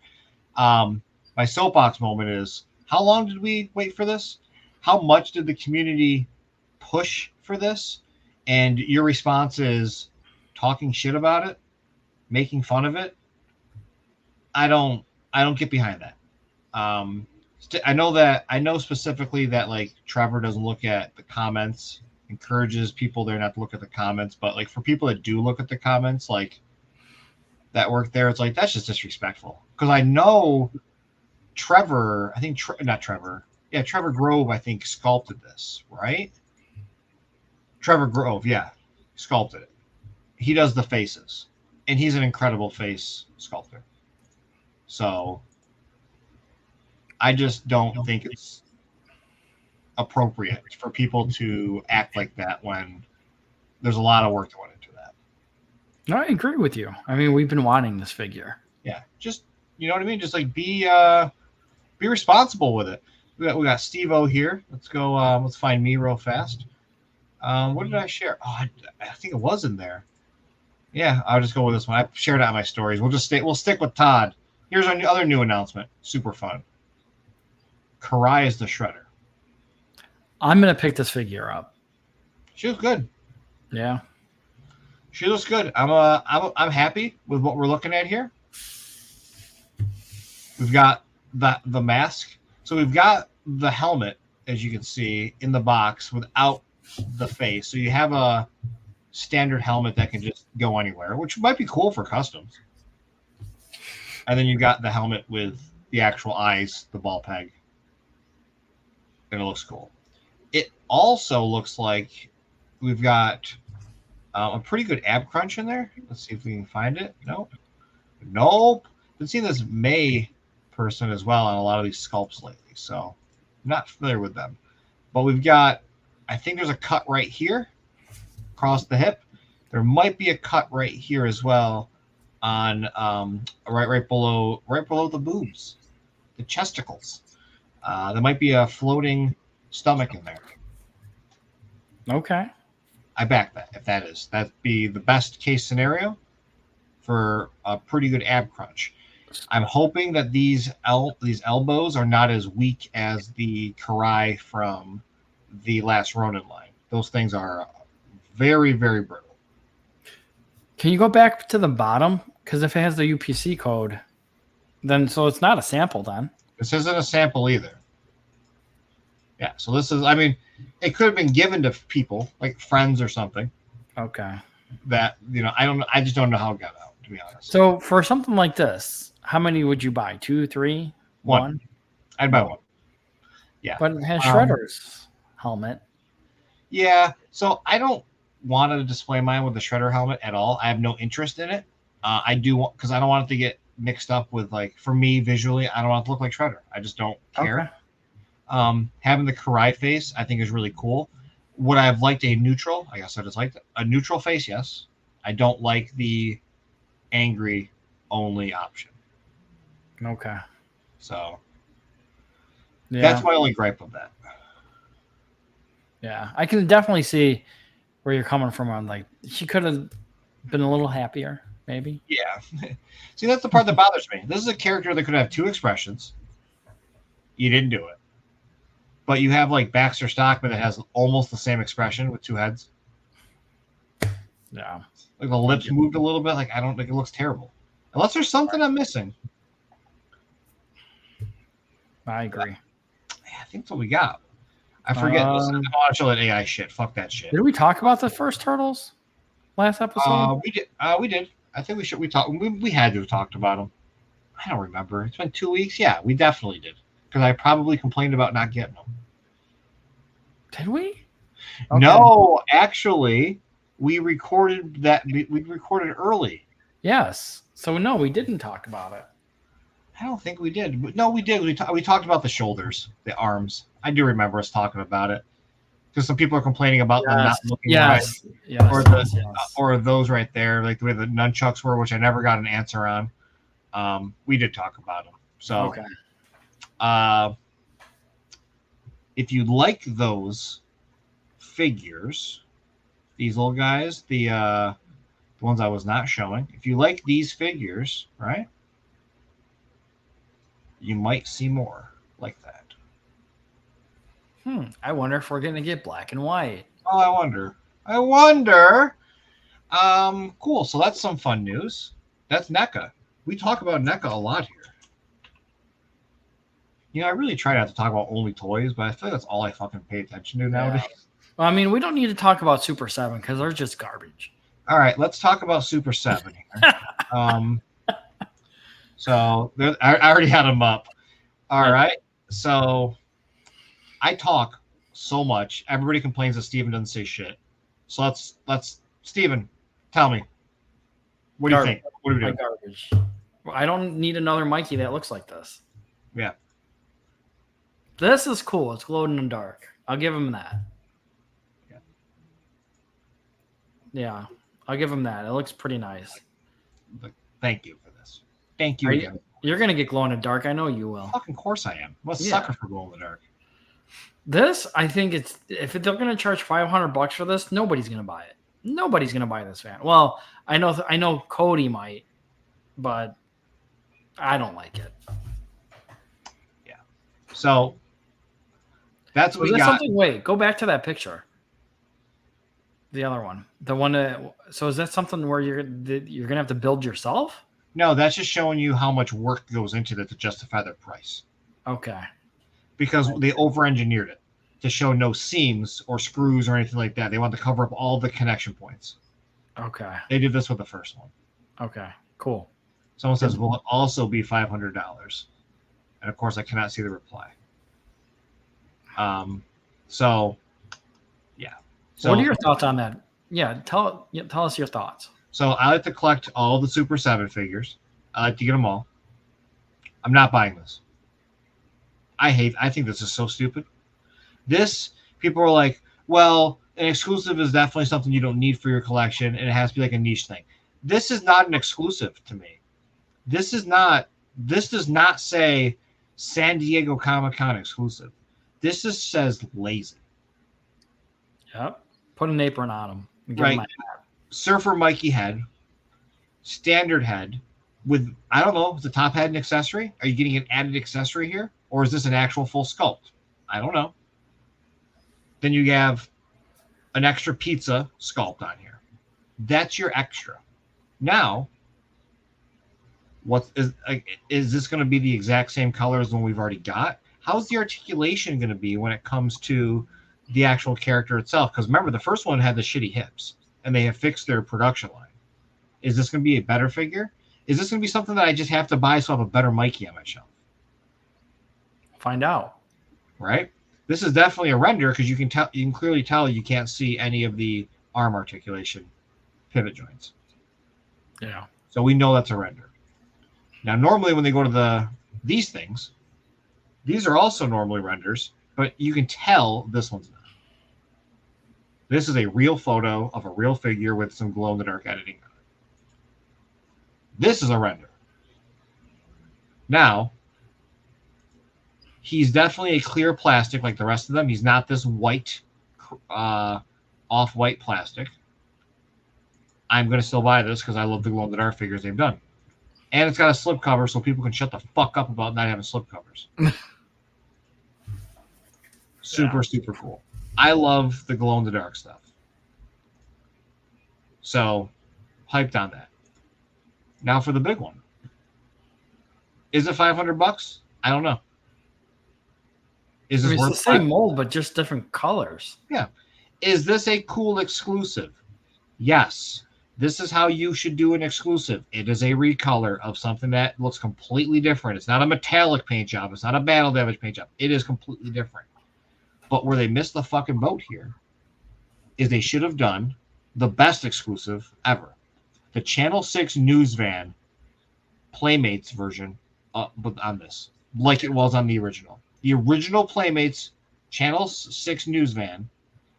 My soapbox moment is: how long did we wait for this? How much did the community push for this? And your response is talking shit about it, making fun of it. I don't get behind that. Um, I know specifically that like Trevor doesn't look at the comments, encourages people there not to look at the comments, but like for people that do look at the comments, like that work there, it's like that's just disrespectful. Because I know Trevor, I think not Trevor, yeah, Trevor Grove, I think sculpted this, right? Trevor Grove, yeah, sculpted it. He does the faces, and he's an incredible face sculptor. So I just don't think it's appropriate for people to act like that when there's a lot of work that went into that. No, I agree with you. I mean, we've been wanting this figure. Yeah, just you know what I mean. Just like be responsible with it. We got Steve O here. Let's go. Let's find me real fast. What did I share? Oh, I think it was in there. Yeah, I'll just go with this one. I shared it on my stories. We'll stick with Todd. Here's our other new announcement. Super fun. Karai is the Shredder. I'm gonna pick this figure up. She looks good. Yeah. She looks good. I'm happy with what we're looking at here. We've got the mask. So we've got the helmet, as you can see, in the box without the face. So you have a standard helmet that can just go anywhere, which might be cool for customs. And then you got the helmet with the actual eyes, the ball peg. And it looks cool. It also looks like we've got a pretty good ab crunch in there. Let's see if we can find it. Nope. Been seeing this May person as well on a lot of these sculpts lately, so I'm not familiar with them. But we've got, I think there's a cut right here across the hip. There might be a cut right here as well on right below the boobs, the chesticles. There might be a floating stomach in there. Okay. I back that if that'd be the best case scenario for a pretty good ab crunch. I'm hoping that these elbows are not as weak as the Karai from the last Ronin line. Those things are very, very brittle. Can you go back to the bottom? Because if it has the UPC code, then so it's not a sample then. This isn't a sample either. Yeah, so this is, I mean, it could have been given to people, like friends or something. Okay. That, I just don't know how it got out, to be honest. So for something like this, how many would you buy? 2, 3, one? I'd buy one. Yeah. But it has Shredder's helmet. Yeah, so I don't want to display mine with the Shredder helmet at all. I have no interest in it. I do want, because I don't want it to get mixed up with, like, for me visually, I don't want it to look like Shredder. I just don't care. Okay. Having the Karai face, I think, is really cool. Would I have liked a neutral? I guess I just liked a neutral face, yes. I don't like the angry only option. Okay. So yeah, that's my only gripe of that. Yeah, I can definitely see where you're coming from on, like, she could have been a little happier, maybe. Yeah. See, that's the part that bothers me. This is a character that could have two expressions. You didn't do it. But you have like Baxter Stockman that has almost the same expression with two heads. Yeah. Like the lips moved a little bit. Like I don't think it looks terrible. Unless there's something I'm missing. I agree. I think that's what we got. I forget. Listen, I don't want to show that AI shit. Fuck that shit. Did we talk about the first Turtles last episode? We did. We did. I think we should. We talked. We had to have talked about them. I don't remember. It's been 2 weeks. Yeah, we definitely did. Because I probably complained about not getting them. Did we? Okay. No, actually, We recorded that. We recorded early. Yes. So no, we didn't talk about it. I don't think we did. No, we did. We talked about the shoulders, the arms. I do remember us talking about it because some people are complaining about them not looking right, or or those right there, like the way the nunchucks were, which I never got an answer on. We did talk about them. So, okay. If you like those figures, these little guys, the ones I was not showing, if you like these figures, right, you might see more like that. I wonder if we're going to get black and white. Oh, I wonder. Cool. So that's some fun news. That's NECA. We talk about NECA a lot here. You know, I really try not to talk about only toys, but I feel like that's all I fucking pay attention to nowadays. Well, I mean, we don't need to talk about Super 7 because they're just garbage. All right, let's talk about Super 7 here. So I already had them up. All right. So I talk so much. Everybody complains that Steven doesn't say shit. So let's Steven, tell me. What do you think? What do we do? Garbage. Well, I don't need another Mikey that looks like this. Yeah. This is cool. It's glowed in the dark. I'll give him that. Yeah. I'll give him that. It looks pretty nice. Thank you for this. Thank you. You're going to get glow in the dark. I know you will. Fucking course I am. I'm a sucker for glow in the dark. This, I think if they're going to charge $500 for this, nobody's going to buy it. Nobody's going to buy this van. Well, I know Cody might, but I don't like it. Yeah. So that's what we got. Wait, go back to that picture. The other one, the one that. So is that something where you're gonna have to build yourself? No, that's just showing you how much work goes into it to justify their price. Okay. Because they over-engineered it to show no seams or screws or anything like that. They want to cover up all the connection points. Okay. They did this with the first one. Okay. Cool. Someone says, "Will it also be $500?" And of course, I cannot see the reply. So, yeah. So, what are your thoughts on that? Yeah, tell us your thoughts. So I like to collect all the Super 7 figures. I like to get them all. I'm not buying this. I think this is so stupid. People are like, well, an exclusive is definitely something you don't need for your collection, and it has to be like a niche thing. This is not an exclusive to me. This does not say San Diego Comic-Con exclusive. This just says lazy. Yep. Put an apron on him. Right. Surfer Mikey head, standard head with, I don't know, is the top head an accessory? Are you getting an added accessory here? Or is this an actual full sculpt? I don't know. Then you have an extra pizza sculpt on here. That's your extra. Now, is this going to be the exact same color as the one we've already got? How's the articulation going to be when it comes to the actual character itself? Because remember, the first one had the shitty hips, and they have fixed their production line. Is this going to be a better figure? Is this going to be something that I just have to buy so I have a better Mikey on my shelf? Find out. Right? This is definitely a render because you can clearly tell you can't see any of the arm articulation pivot joints. Yeah. So we know that's a render. Now, normally when they go to these things, these are also normally renders, but you can tell this one's not. This is a real photo of a real figure with some glow-in-the-dark editing on it. This is a render. Now, he's definitely a clear plastic like the rest of them. He's not this white, off-white plastic. I'm going to still buy this because I love the glow-in-the-dark figures they've done. And it's got a slip cover so people can shut the fuck up about not having slip covers. Super cool. I love the glow-in-the-dark stuff. So, hyped on that. Now for the big one. Is it $500? I don't know. Is this worth the same mold, but just different colors? Yeah. Is this a cool exclusive? Yes. This is how you should do an exclusive. It is a recolor of something that looks completely different. It's not a metallic paint job. It's not a battle damage paint job. It is completely different. But where they missed the fucking boat here is they should have done the best exclusive ever. The Channel 6 News Van Playmates version on this, like it was on the original. The original Playmates Channel 6 News Van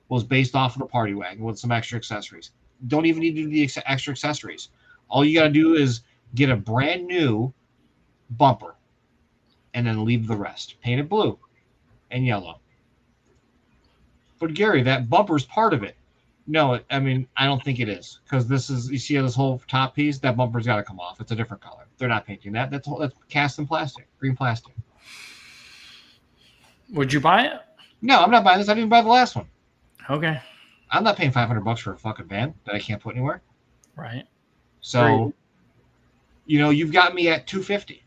was based off of the Party Wagon with some extra accessories. Don't even need to do the extra accessories. All you got to do is get a brand new bumper and then leave the rest. Paint it blue and yellow. But Gary, that bumper's part of it. No, I mean, I don't think it is, because this is, you see this whole top piece, that bumper's got to come off. It's a different color. They're not painting that. That's cast in plastic, green plastic. Would you buy it? No, I'm not buying this. I didn't even buy the last one. Okay. I'm not paying $500 for a fucking van that I can't put anywhere. Right. So, you've got me at $250.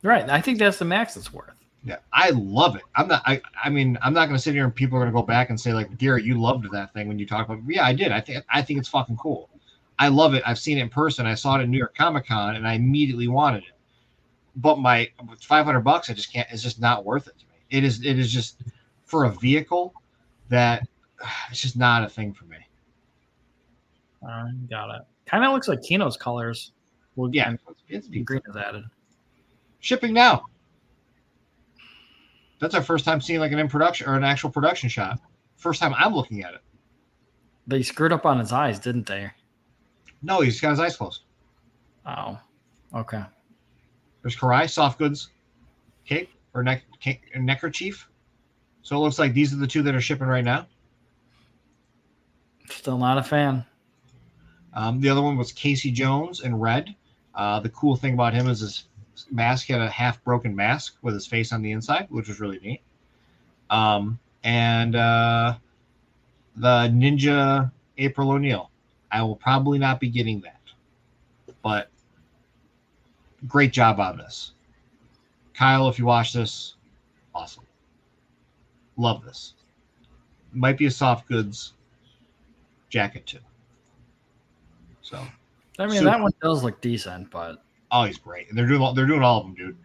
Right. I think that's the max it's worth. Yeah, I love it. I'm not going to sit here and people are going to go back and say, like, Garrett, you loved that thing when you talked about it. Yeah, I did. I think it's fucking cool. I love it. I've seen it in person. I saw it in New York Comic Con and I immediately wanted it. But my $500, I just can't. It's just not worth it to me. It is just for a vehicle that it's just not a thing for me. Got it. Kind of looks like Kino's colors. Well, yeah, it's green is added. Shipping now. That's our first time seeing like an in production or an actual production shot. First time I'm looking at it. They screwed up on his eyes, didn't they? No, he's got his eyes closed. Oh, okay. There's Karai, soft goods, cape or neckerchief. So it looks like these are the two that are shipping right now. Still not a fan. The other one was Casey Jones in red. The cool thing about him is his mask. He had a half broken mask with his face on the inside, which was really neat. And the Ninja April O'Neil. I will probably not be getting that, but great job on this. Kyle, if you watch this, awesome. Love this. Might be a soft goods jacket too. So, I mean, that one does look decent, but oh, he's great. And they're doing all of them, dude.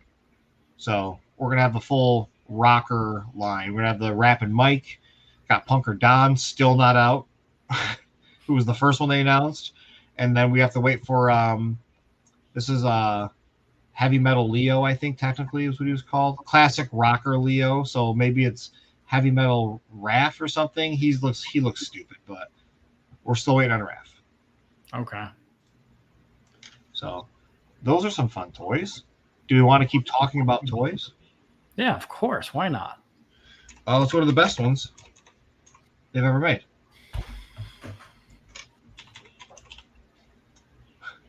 So we're gonna have the full rocker line. We're gonna have the Rapid Mike. Got Punker Don still not out, who was the first one they announced, and then we have to wait for this is Heavy Metal Leo, I think technically is what he was called. Classic rocker Leo. So maybe it's Heavy Metal Raph or something. He looks stupid, but we're still waiting on Raph. Okay. So those are some fun toys. Do we want to keep talking about toys? Yeah, of course. Why not? It's one of the best ones they've ever made.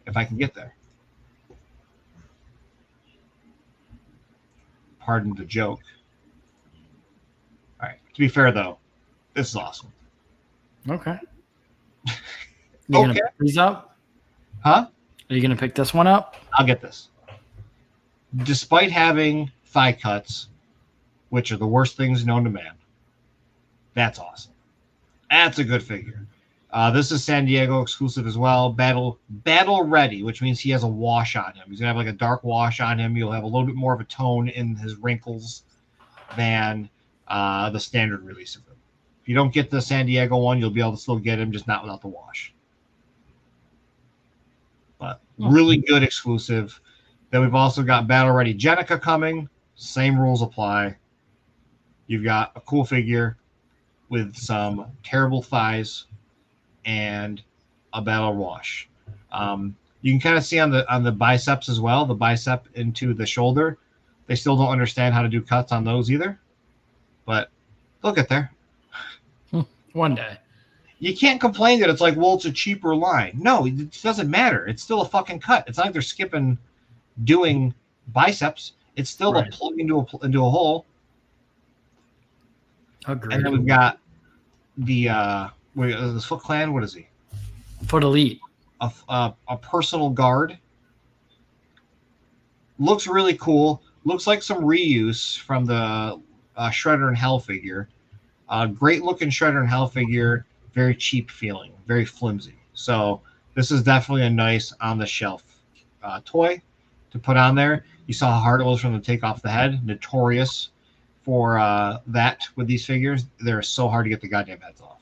If I can get there. Pardon the joke. All right. To be fair, though, this is awesome. Okay. You gonna pick these up? Huh? Are you gonna pick this one up? I'll get this. Despite having thigh cuts, which are the worst things known to man, that's awesome. That's a good figure. This is San Diego exclusive as well. Battle ready, which means he has a wash on him. He's gonna have like a dark wash on him. You'll have a little bit more of a tone in his wrinkles than the standard release of him. If you don't get the San Diego one, you'll be able to still get him, just not without the wash. But really good exclusive. Then we've also got Battle Ready Jenica coming. Same rules apply. You've got a cool figure with some terrible thighs and a battle wash. You can kind of see on the biceps as well, the bicep into the shoulder. They still don't understand how to do cuts on those either, but they'll get there. One day. You can't complain that it's like, well, it's a cheaper line. No, it doesn't matter. It's still a fucking cut. It's not like they're skipping doing biceps. It's still a plug into a hole. Agreed. And then we've got the Foot Clan. What is he? Foot Elite. A personal guard. Looks really cool. Looks like some reuse from the Shredder and Hell figure. Great looking Shredder and Hell figure. Very cheap feeling. Very flimsy. So this is definitely a nice on the shelf toy to put on there. You saw how hard it was for them to take off the head. Notorious for that with these figures. They're so hard to get the goddamn heads off.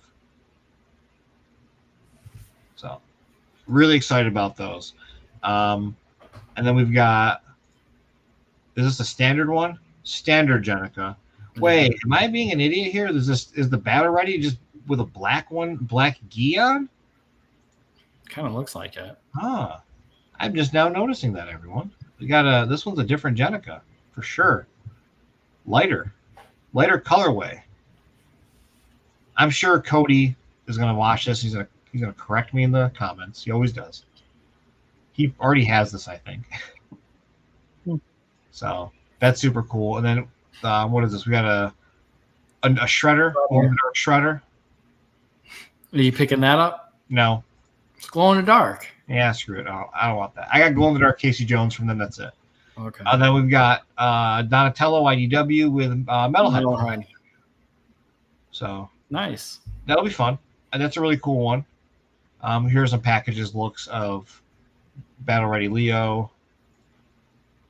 So really excited about those. And then we've got, is this a standard one? Standard Jenica. Wait, am I being an idiot here? Is the battle ready just with a black gi on? Kind of looks like it. Ah, I'm just now noticing that, everyone. We got this one's a different Jenica for sure. Lighter colorway. I'm sure Cody is gonna watch this. He's gonna correct me in the comments. He always does. He already has this, I think. So that's super cool. And then what is this? We got a shredder, glow-in-the-dark shredder. Are you picking that up? No. It's glow in the dark. Yeah, screw it. I don't want that. I got glow-in-the-dark Casey Jones from them. That's it. Okay. Then we've got Donatello IDW with Metalhead. So nice. That'll be fun. And that's a really cool one. Here's some packages looks of Battle Ready Leo.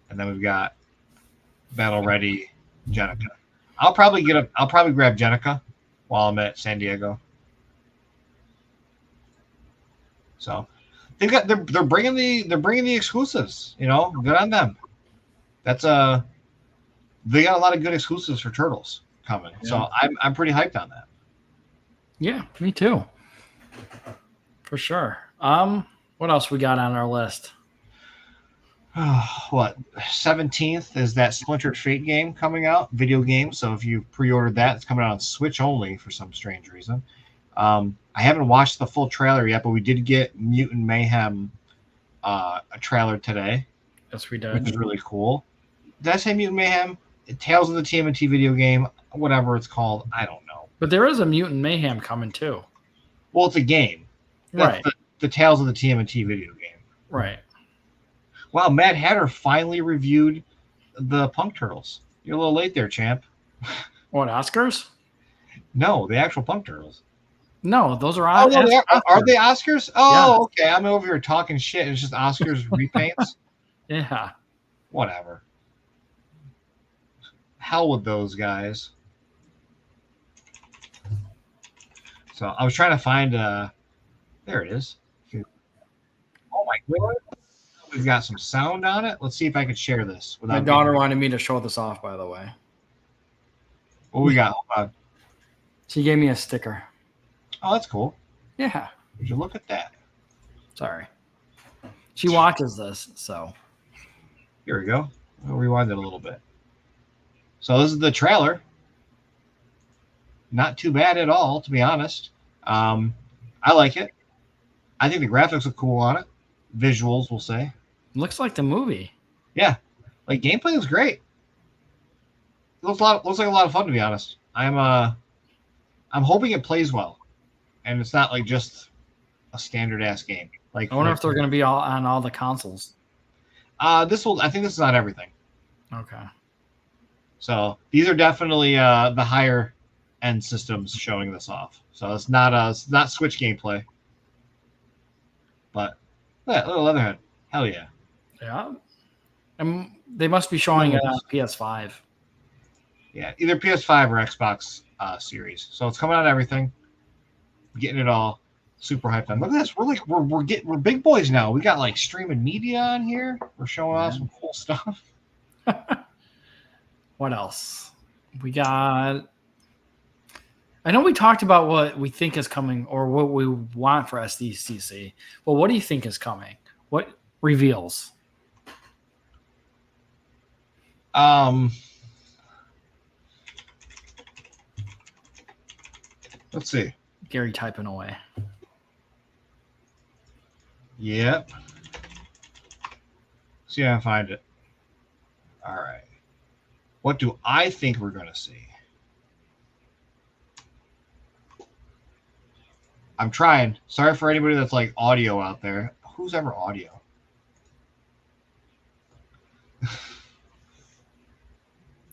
And then we've got Battle Ready Jenica. I'll probably grab Jenica while I'm at San Diego. So they're bringing the exclusives, you know, good on them. They got a lot of good exclusives for Turtles coming. Yeah. So I'm pretty hyped on that. Yeah, me too. For sure. What else we got on our list? What 17th is that Splintered Fate game coming out, video game. So if you pre-ordered that, it's coming out on Switch only for some strange reason. I haven't watched the full trailer yet, but we did get Mutant Mayhem a trailer today. Yes, we did. Which is really cool. Did I say Mutant Mayhem? Tales of the TMNT video game, whatever it's called. I don't know. But there is a Mutant Mayhem coming too. Well, it's a game. That's right. The Tales of the TMNT video game. Right. Wow, Mad Hatter finally reviewed the Punk Turtles. You're a little late there, champ. What, Oscars? No, the actual Punk Turtles. No, those are Oscars. Oh, no, are they Oscars? Oh, yeah. Okay. I'm over here talking shit. It's just Oscars repaints. Yeah. Whatever. Hell with those guys. So I was trying to find there it is. Oh my god. We've got some sound on it. Let's see if I can share this. My daughter wanted me to show this off, by the way. What we got? Hold on. She gave me a sticker. Oh, that's cool. Yeah. Would you look at that? Sorry. She watches this, so. Here we go. I'll rewind it a little bit. So this is the trailer. Not too bad at all, to be honest. I like it. I think the graphics look cool on it. Visuals, we'll say. Looks like the movie. Yeah. Like gameplay is great. Looks like a lot of fun, to be honest. I'm hoping it plays well. And it's not like just a standard ass game. Like I wonder if they're gonna be on all the consoles. I think this is on everything. Okay. So these are definitely the higher end systems showing this off. So it's not Switch gameplay. But yeah, little Leatherhead. Hell yeah. Yeah. And they must be showing it on PS5. Yeah, either PS5 or Xbox Series. So it's coming on everything. Getting it all super hyped on. Look at this. We're big boys now. We got like streaming media on here. We're showing off some cool stuff. What else? We got. I know we talked about what we think is coming or what we want for SDCC. But what do you think is coming? What reveals? Let's see. Gary typing away. Yep. See if I can find it. All right. What do I think we're going to see? I'm trying. Sorry for anybody that's like audio out there. Who's ever audio?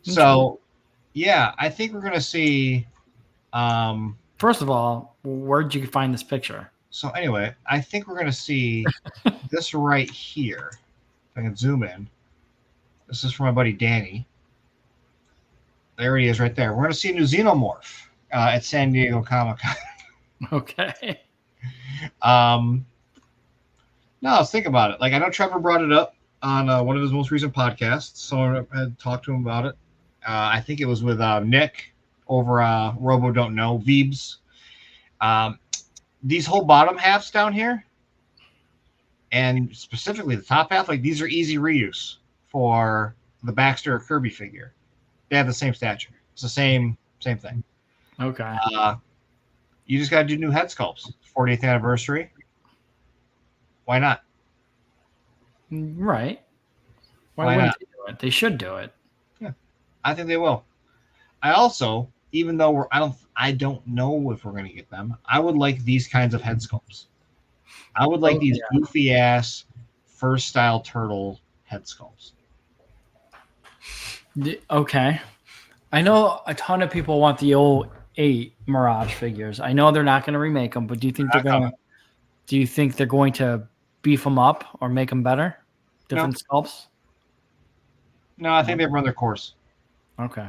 So, yeah, I think we're going to see. First of all, where'd you find this picture? So anyway, I think we're going to see this right here. If I can zoom in. This is from my buddy Danny. There he is right there. We're going to see a new Xenomorph at San Diego Comic-Con. Okay. No, let's think about it. Like I know Trevor brought it up on one of his most recent podcasts. Someone had talked to him about it. I think it was with Nick over Robo Don't Know Veebs. These whole bottom halves down here, and specifically the top half, like these are easy reuse for the Baxter or Kirby figure. They have the same stature. It's the same thing. Okay. You just got to do new head sculpts. 40th anniversary. Why not? Right. Why wouldn't they do it? They should do it. Yeah, I think they will. I also, even though I don't know if we're going to get them. I would like these kinds of head sculpts. I would like these goofy ass first style turtle head sculpts. Okay. I know a ton of people want the 08 Mirage figures. I know they're not going to remake them, but do you think they're going to? Do you think they're going to beef them up or make them better? Different sculpts? No, I think they've run their course. Okay.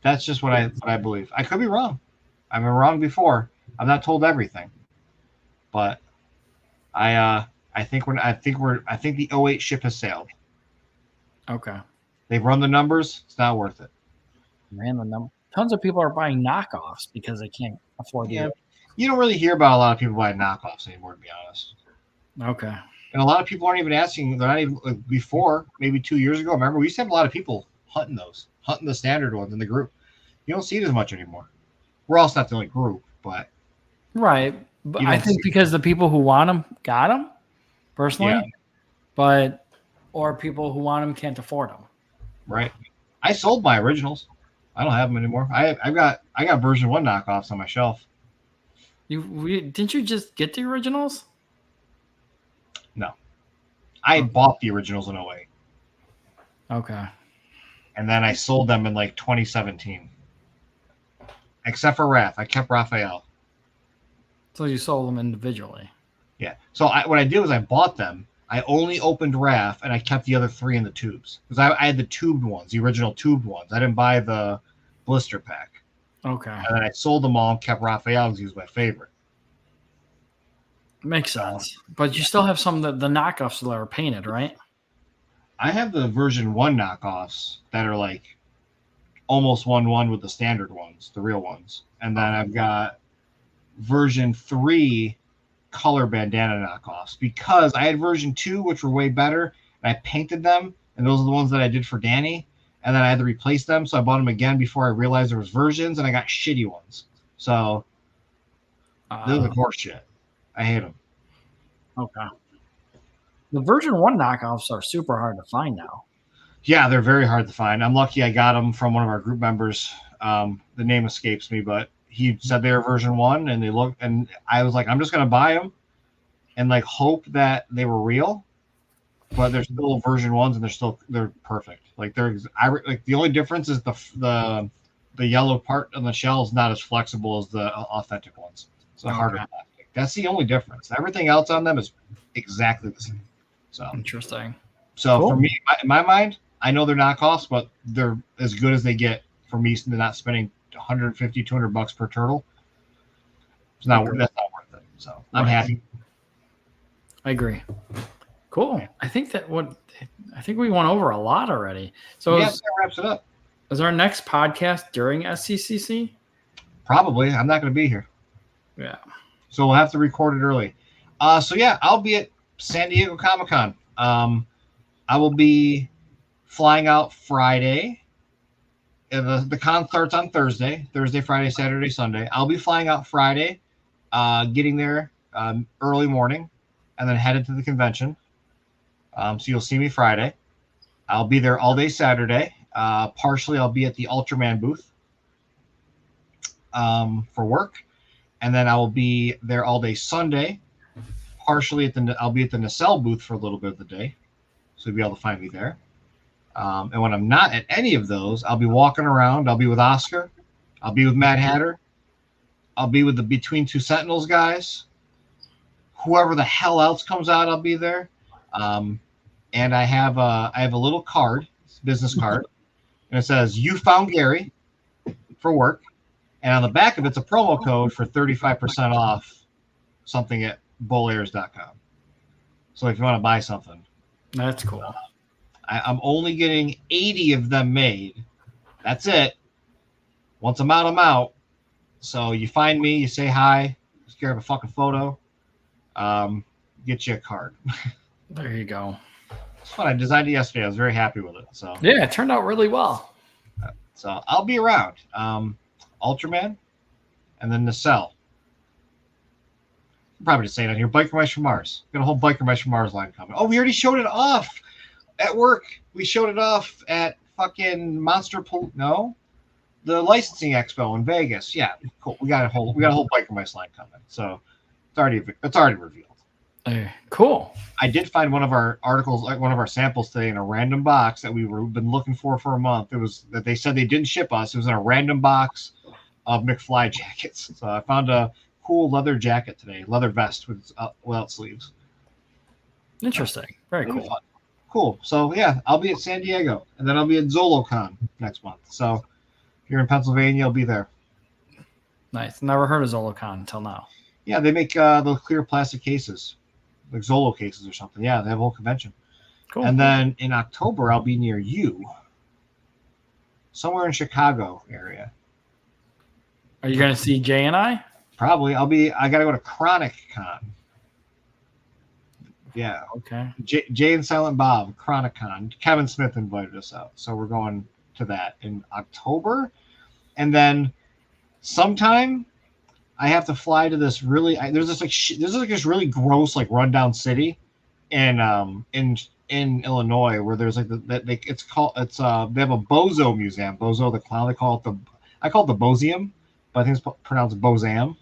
That's just what I believe. I could be wrong. I've been wrong before. I'm not told everything, but I think the 08 ship has sailed. Okay. They've run the numbers. It's not worth it. Ran the number. Tons of people are buying knockoffs because they can't afford them. You don't really hear about a lot of people buying knockoffs anymore, to be honest. Okay. And a lot of people aren't even asking. They're not even before. Maybe 2 years ago. Remember, we used to have a lot of people hunting the standard ones in the group. You don't see it as much anymore. We're also not the only group, but right. But I think because the people who want them got them personally, or people who want them can't afford them. Right. I sold my originals. I don't have them anymore. I got version 1 knockoffs on my shelf. Didn't you just get the originals? No. I bought the originals in 08. Okay. And then I sold them in like 2017. Except for Raph. I kept Raphael. So you sold them individually. Yeah. So what I did was I bought them. I only opened Raph and I kept the other 3 in the tubes. Because I had the tubed ones, the original tubed ones. I didn't buy the blister pack. Okay. And then I sold them all and kept Raphael because he was my favorite. Makes sense. But you still have some of the knockoffs that are painted, right? I have the version 1 knockoffs that are like almost 1-1 with the standard ones, the real ones. And then I've got version 3 color bandana knockoffs because I had version 2, which were way better, and I painted them, and those are the ones that I did for Danny, and then I had to replace them, so I bought them again before I realized there was versions, and I got shitty ones. So those are horse shit. I hate them. Okay. The version 1 knockoffs are super hard to find now. Yeah, they're very hard to find. I'm lucky I got them from one of our group members. The name escapes me, but he said they were version 1, and they look. And I was like, I'm just gonna buy them, and like hope that they were real. But they're still version 1s, and they're perfect. Like like the only difference is the yellow part on the shell is not as flexible as the authentic ones. So harder plastic. That's the only difference. Everything else on them is exactly the same. So interesting. So cool. For me, in my mind, I know they're knockoffs, but they're as good as they get for me. Not spending $150, $200 per turtle. That's not worth it. So I'm happy. I agree. Cool. I think we went over a lot already. So that wraps it up. Is our next podcast during SCCC? Probably. I'm not going to be here. Yeah. So we'll have to record it early. I'll be at San Diego Comic-Con. I will be flying out Friday. And the con starts on Thursday, Friday, Saturday, Sunday. I'll be flying out Friday, getting there early morning, and then headed to the convention. So you'll see me Friday. I'll be there all day Saturday. Partially, I'll be at the Ultraman booth for work, and then I will be there all day Sunday. Partially, I'll be at the Nacelle booth for a little bit of the day, so you'll be able to find me there. And when I'm not at any of those, I'll be walking around. I'll be with Oscar. I'll be with Mad Hatter. I'll be with the Between Two Sentinels guys. Whoever the hell else comes out, I'll be there. And I have a little card, business card, and it says "You found Gary" for work, and on the back of it's a promo code for 35% off something at bullairs.com. So if you want to buy something, That's cool. I'm only getting 80 of them made. That's it. Once I'm out, I'm out. So you find me, you say hi, just grab a fucking photo, get you a card. There you go. It's fun. I designed it yesterday. I was very happy with it. So Yeah, it turned out really well. So I'll be around. Ultraman, and then Nacelle. Probably just saying it here. Biker Mice from Mars. Got a whole Biker Mice from Mars line coming. Oh, we already showed it off at work. We showed it off at fucking the licensing expo in Vegas. Yeah, cool. We got a whole Biker Mice line coming. So it's already revealed. Hey, cool. I did find one of our articles, like one of our samples today, in a random box that we've been looking for a month. It was that they said they didn't ship us. It was in a random box of McFly jackets. So I found a cool leather jacket today, leather vest without sleeves. Interesting. Very cool. Fun. Cool. So yeah, I'll be at San Diego, and then I'll be at ZoloCon next month. So if you're in Pennsylvania, I'll be there. Nice. Never heard of ZoloCon until now. Yeah, they make those clear plastic cases, like Zolo cases or something. Yeah, they have a whole convention. Cool. And then in October, I'll be near you, somewhere in Chicago area. Are you going to see Jay and I? Probably. I got to go to Chronic Con. Yeah. Okay. Jay and Silent Bob, Chronic Con. Kevin Smith invited us out. So we're going to that in October. And then sometime I have to fly to this there's this really gross, like rundown city in Illinois where there's like they have a Bozo museum. Bozo the clown. I call it the Bozium, but I think it's pronounced Bozam.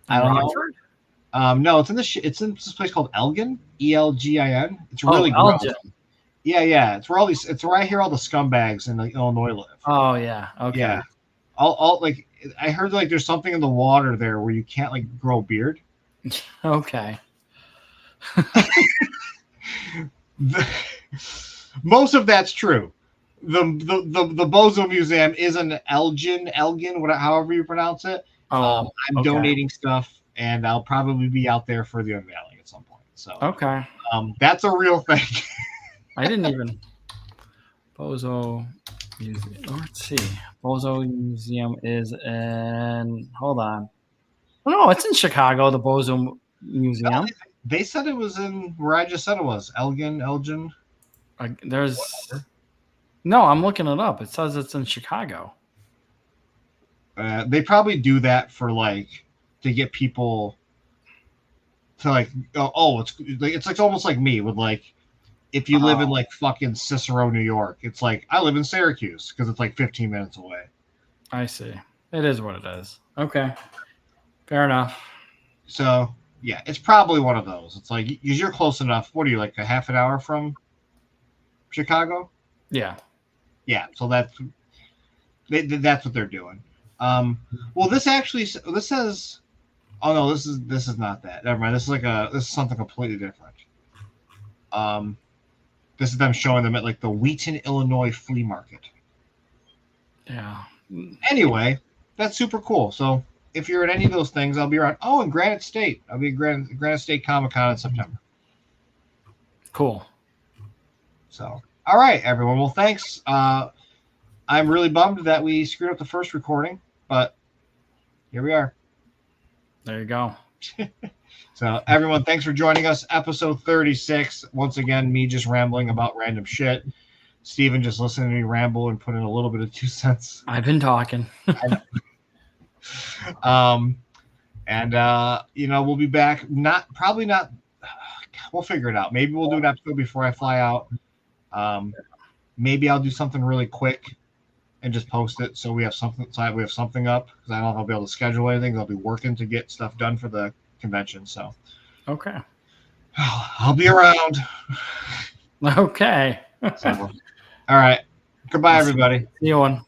I don't know. No, it's in this place called Elgin, Elgin. It's really gross. Yeah. It's where I hear all the scumbags in like Illinois live. Oh yeah. Okay. Yeah. All like I heard like there's something in the water there where you can't like grow a beard. Okay. Most of that's true. The Bozo Museum is an Elgin, however you pronounce it. I'm donating stuff, and I'll probably be out there for the unveiling at some point. So okay, that's a real thing. I didn't even Bozo Museum. Let's see. Bozo Museum is in. Hold on. Oh, no, it's in Chicago. The Bozo Museum. No, they said it was in where I just said it was. Elgin. There's. Whatever. No, I'm looking it up. It says it's in Chicago. They probably do that for like to get people to like. It's like almost like me with like. If you live in like fucking Cicero, New York, it's like I live in Syracuse because it's like 15 minutes away. I see. It is what it is. Okay. Fair enough. So, yeah, it's probably one of those. It's like you're close enough. What are you, like a half an hour from Chicago? Yeah. Yeah, so that's what they're doing. Well, this says oh no, this is not that. Never mind. This is something completely different. This is them showing them at like the Wheaton, Illinois flea market. Yeah. Anyway, that's super cool. So if you're at any of those things, I'll be around. Oh, in Granite State. I'll be at Granite State Comic-Con in September. Cool. So, all right, everyone. Well, thanks. I'm really bummed that we screwed up the first recording, but here we are. There you go. So, everyone, thanks for joining us. Episode 36. Once again, me just rambling about random shit. Steven just listening to me ramble and put in a little bit of 2 cents. I've been talking. We'll be back. Probably not. We'll figure it out. Maybe we'll do an episode before I fly out. Maybe I'll do something really quick and just post it so we have something up because I don't know if I'll be able to schedule anything. I'll be working to get stuff done for the convention. So okay, I'll be around. Okay. So, all right. Goodbye, everybody. See you on.